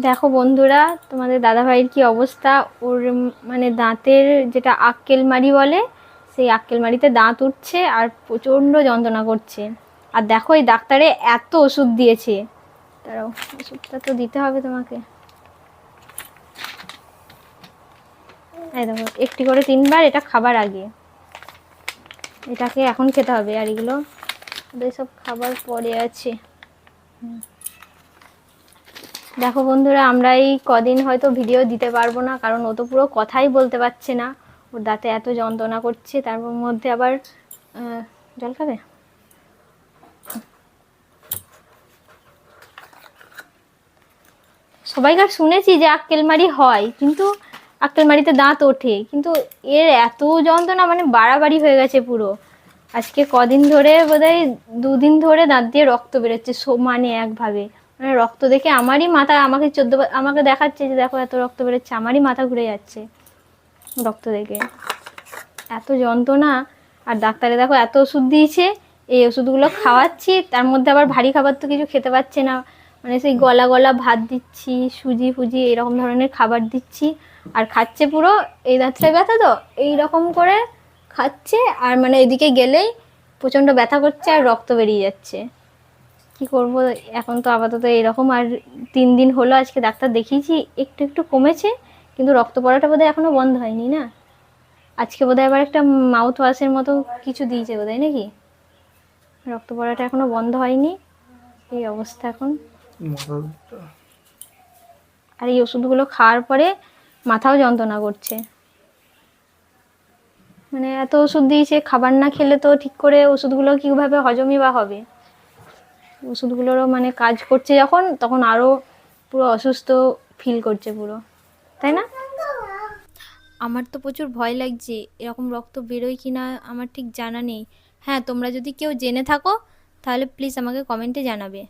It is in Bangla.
দেখো বন্ধুরা, তোমাদের দাদাভাইয়ের কি অবস্থা। ওর মানে দাঁতের যেটা আক্কেল মাড়ি বলে, সেই আক্কেল মাড়িতে দাঁত উঠছে আর প্রচণ্ড যন্ত্রণা করছে। আর দেখো এই ডাক্তারে এত ওষুধ দিয়েছে। তারাও ওষুধটা তো দিতে হবে তোমাকে। এই দেখো, একটি করে 3বার, এটা খাবার আগে। এটাকে এখন খেতে হবে, আর এগুলো ওদের সব খাবার পরে আছে। দেখো বন্ধুরা, আমরা এই কদিন হয়তো ভিডিও দিতে পারবো না, কারণ ও তো পুরো কথাই বলতে পারছে না। ওর দাঁতে এত যন্ত্রণা করছে, তার মধ্যে আবার জল খাবে। সবাইকার শুনেছি যে আক্কেলমারি হয়, কিন্তু আক্কেলমারিতে দাঁত ওঠে, কিন্তু এর এত যন্ত্রণা মানে বাড়াবাড়ি হয়ে গেছে পুরো। আজকে কদিন ধরে বোধহয় 2 দিন ধরে দাঁত দিয়ে রক্ত বেরোচ্ছে সমানে একভাবে। মানে রক্ত দেখে আমারই মাথা, আমাকে দেখাচ্ছে যে দেখো এত রক্ত বেরোচ্ছে, আমারই মাথা ঘুরে যাচ্ছে রক্ত দেখে, এত যন্ত্রণা। আর ডাক্তারে দেখো এত ওষুধ দিয়েছে, এই ওষুধগুলো খাওয়াচ্ছি, তার মধ্যে আবার ভারী খাবার তো কিছু খেতে পাচ্ছে না। মানে সেই গলা গলা ভাত দিচ্ছি, সুজি ফুজি এরকম ধরনের খাবার দিচ্ছি, আর খাচ্ছে পুরো। এই দাঁতটায় ব্যথা তো এইরকম করে খাচ্ছে, আর মানে এদিকে গেলেই প্রচণ্ড ব্যথা করছে আর রক্ত বেরিয়ে যাচ্ছে। কি করব এখন, তো আপাতত এরকম। আর 3 দিন হলো আজকে ডাক্তার দেখিয়েছি, একটু একটু কমেছে, কিন্তু রক্ত পড়াটা বোধহয় এখনো বন্ধ হয়নি না। আজকে বোধহয় আবার একটা মাউথ ওয়াশের মতো কিছু দিয়েছে বোধহয়, নাকি? রক্ত পড়াটা এখনো বন্ধ হয়নি, এই অবস্থা এখন। আর এই ওষুধগুলো খাওয়ার পরে মাথাও যন্ত্রণা করছে। মানে এত ওষুধ দিয়েছে, খাবার না খেলে তো ঠিক করে ওষুধগুলো কীভাবে হজমই বা হবে। ওষুধগুলোরও মানে কাজ করছে যখন, তখন আরও পুরো অসুস্থ ফিল করছে পুরো, তাই না? আমার তো প্রচুর ভয় লাগছে, এরকম রক্ত বেরোয় কি না আমার ঠিক জানা নেই। হ্যাঁ, তোমরা যদি কেউ জেনে থাকো তাহলে প্লিজ আমাকে কমেন্টে জানাবে।